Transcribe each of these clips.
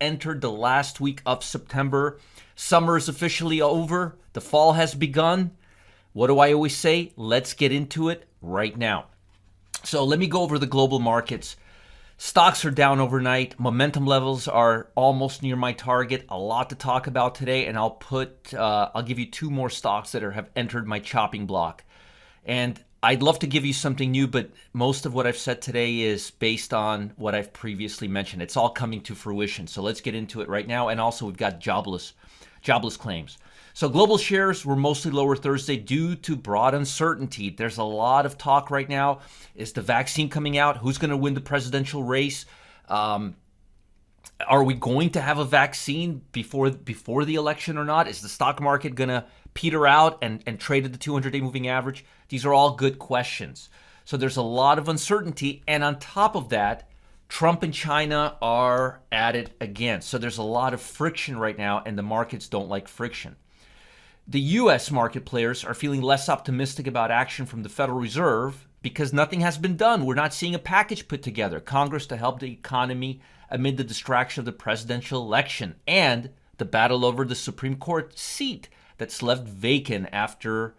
entered the last week of September. Summer is officially over. The fall has begun. What do I always say? Let's get into it right now. So let me go over the global markets. Stocks are down overnight. Momentum levels are almost near my target. A lot to talk about today, and I'll give you two more stocks that have entered my chopping block. And I'd love to give you something new, but most of what I've said today is based on what I've previously mentioned. It's all coming to fruition. So let's get into it right now. And also we've got jobless claims. So global shares were mostly lower Thursday due to broad uncertainty. There's a lot of talk right now. Is the vaccine coming out? Who's going to win the presidential race? Are we going to have a vaccine before the election or not? Is the stock market going to peter out and trade at the 200-day moving average? These are all good questions. So there's a lot of uncertainty. And on top of that, Trump and China are at it again. So there's a lot of friction right now, and the markets don't like friction. The U.S. market players are feeling less optimistic about action from the Federal Reserve because nothing has been done. We're not seeing a package put together, Congress to help the economy amid the distraction of the presidential election and the battle over the Supreme Court seat that's left vacant after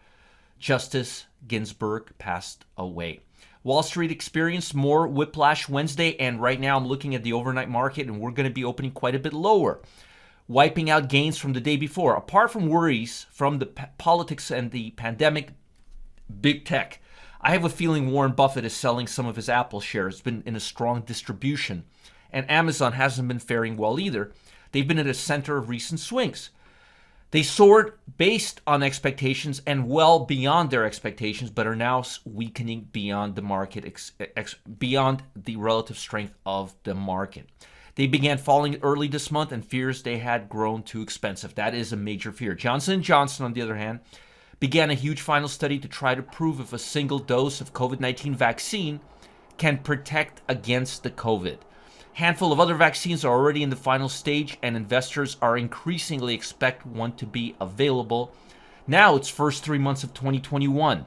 Justice Ginsburg passed away. Wall Street experienced more whiplash Wednesday, and right now I'm looking at the overnight market, and we're going to be opening quite a bit lower, wiping out gains from the day before. Apart from worries from the politics and the pandemic, big tech, I have a feeling Warren Buffett is selling some of his Apple shares. It's been in a strong distribution, and Amazon hasn't been faring well either. They've been at the center of recent swings. They soared based on expectations and well beyond their expectations, but are now weakening beyond the market, beyond the relative strength of the market. They began falling early this month, and fears they had grown too expensive. That is a major fear. Johnson & Johnson, on the other hand, began a huge final study to try to prove if a single dose of COVID-19 vaccine can protect against the COVID. Handful of other vaccines are already in the final stage, and investors are increasingly expect one to be available. Now it's first 3 months of 2021.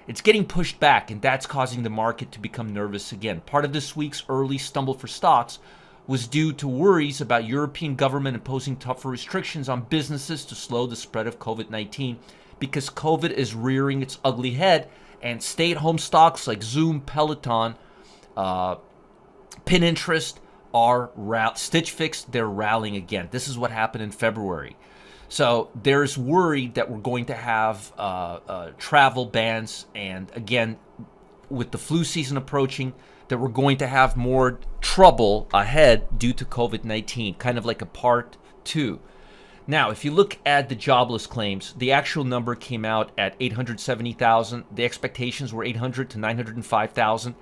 It's getting pushed back, and that's causing the market to become nervous again. Part of this week's early stumble for stocks was due to worries about European government imposing tougher restrictions on businesses to slow the spread of COVID-19 because COVID is rearing its ugly head, and stay-at-home stocks like Zoom, Peloton, Pinterest, Stitch Fix, they're rallying again. This is what happened in February. So there's worry that we're going to have travel bans, and again, with the flu season approaching, that we're going to have more trouble ahead due to COVID-19, kind of like a part two. Now, if you look at the jobless claims, the actual number came out at 870,000. The expectations were 800 to 905,000.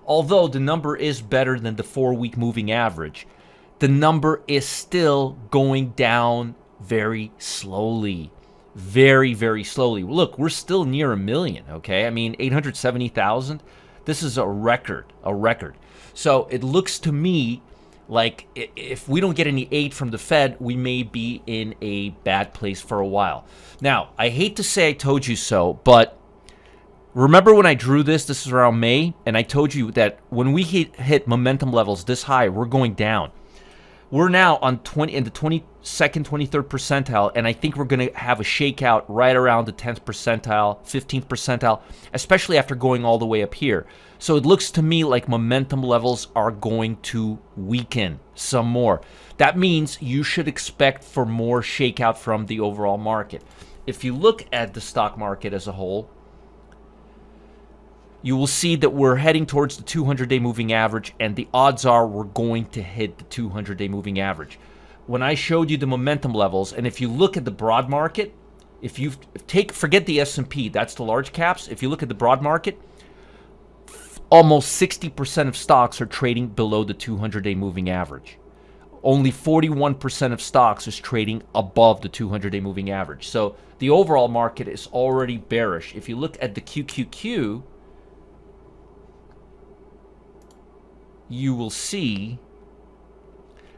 Although the number is better than the 4-week moving average, the number is still going down very slowly. Very, very slowly. Look, we're still near 1 million, okay? I mean, 870,000, this is a record. So it looks to me like if we don't get any aid from the Fed, we may be in a bad place for a while. Now, I hate to say I told you so, but remember when I drew this is around May, and I told you that when we hit momentum levels this high, we're going down. We're now in the 22nd, 23rd percentile, and I think we're going to have a shakeout right around the 10th percentile, 15th percentile, especially after going all the way up here. So it looks to me like momentum levels are going to weaken some more. That means you should expect for more shakeout from the overall market. If you look at the stock market as a whole, you will see that we're heading towards the 200-day moving average, and the odds are we're going to hit the 200-day moving average. When I showed you the momentum levels, and if you look at the broad market, forget the S&P, that's the large caps. If you look at the broad market, almost 60% of stocks are trading below the 200-day moving average. Only 41% of stocks is trading above the 200-day moving average. So the overall market is already bearish. If you look at the QQQ, you will see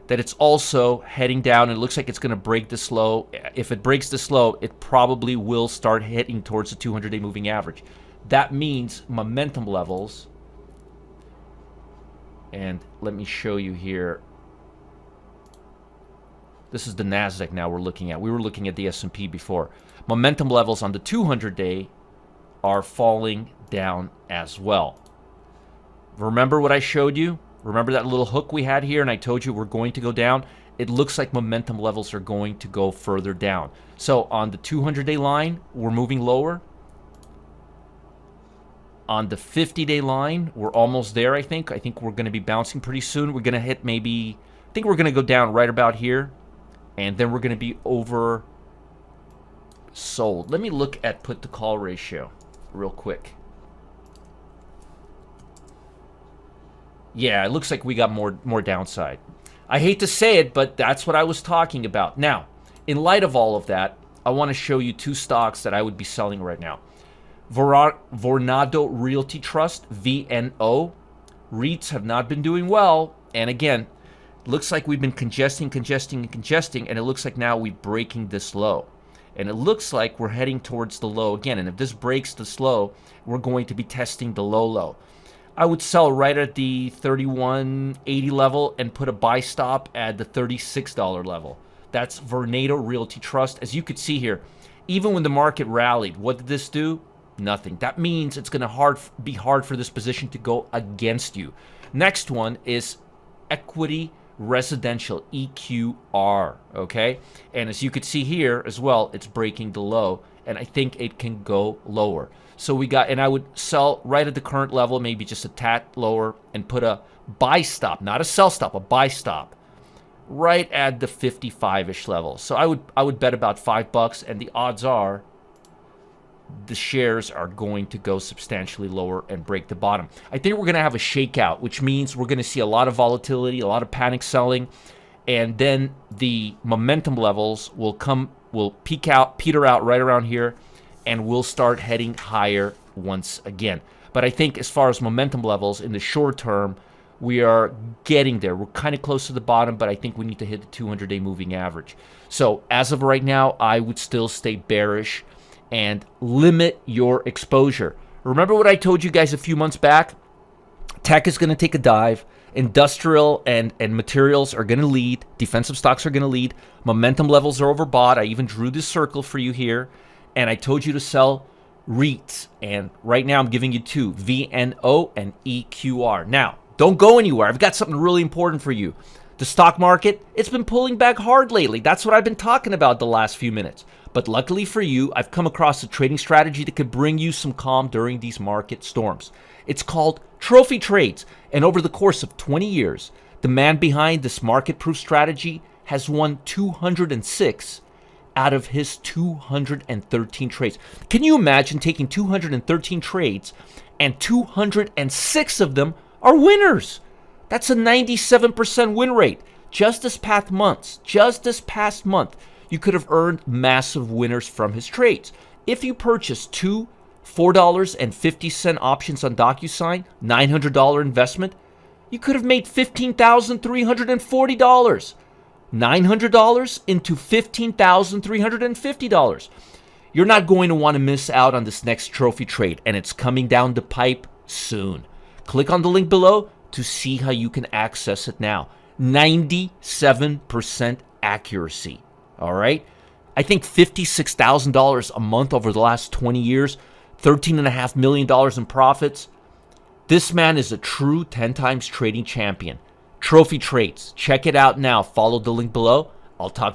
that it's also heading down. It looks like it's going to break this low. If it breaks this low, it probably will start heading towards the 200-day moving average. That means momentum levels, and let me show you here. This is the NASDAQ now we're looking at. We were looking at the S&P before. Momentum levels on the 200-day are falling down as well. Remember what I showed you? Remember that little hook we had here and I told you we're going to go down? It looks like momentum levels are going to go further down. So on the 200-day line, we're moving lower. On the 50-day line, we're almost there, I think. I think we're going to be bouncing pretty soon. We're going to hit maybe, I think we're going to go down right about here. And then we're going to be over sold. Let me look at put to call ratio real quick. Yeah, it looks like we got more downside. I hate to say it, but that's what I was talking about. Now, in light of all of that, I want to show you two stocks that I would be selling right now. Vornado Realty Trust, VNO. REITs have not been doing well. And again, looks like we've been congesting, and it looks like now we're breaking this low. And it looks like we're heading towards the low again. And if this breaks this low, we're going to be testing the low. I would sell right at the $31.80 level and put a buy stop at the $36 level. That's Vornado Realty Trust. As you could see here, even when the market rallied, what did this do? Nothing. That means it's going to be hard for this position to go against you. Next one is Equity Residential, EQR, okay? And as you could see here as well, it's breaking the low, and I think it can go lower. So we got, and I would sell right at the current level, maybe just a tad lower, and put a buy stop, not a sell stop, a buy stop, right at the 55-ish level. So I would bet about $5, and the odds are the shares are going to go substantially lower and break the bottom. I think we're going to have a shakeout, which means we're going to see a lot of volatility, a lot of panic selling, and then the momentum levels will peter out right around here, and we'll start heading higher once again. But I think as far as momentum levels in the short term, we are getting there. We're kind of close to the bottom, but I think we need to hit the 200-day moving average. So as of right now, I would still stay bearish and limit your exposure. Remember what I told you guys a few months back? Tech is going to take a dive. Industrial and materials are going to lead. Defensive stocks are going to lead. Momentum levels are overbought. I even drew this circle for you here. And I told you to sell REITs. And right now I'm giving you two, VNO and EQR. Now, don't go anywhere. I've got something really important for you. The stock market, it's been pulling back hard lately. That's what I've been talking about the last few minutes. But luckily for you, I've come across a trading strategy that could bring you some calm during these market storms. It's called trophy trades. And over the course of 20 years, the man behind this market-proof strategy has won 206 out of his 213 trades. Can you imagine taking 213 trades and 206 of them are winners? That's a 97% win rate. Just this past month, you could have earned massive winners from his trades. If you purchased two $4.50 options on DocuSign, $900 investment, you could have made $15,340. $900 into $15,350. You're not going to want to miss out on this next trophy trade, and it's coming down the pipe soon. Click on the link below to see how you can access it now. 97% accuracy. All right? I think $56,000 a month over the last 20 years, $13.5 million in profits. This man is a true 10 times trading champion. Trophy trades. Check it out now. Follow the link below. I'll talk to you.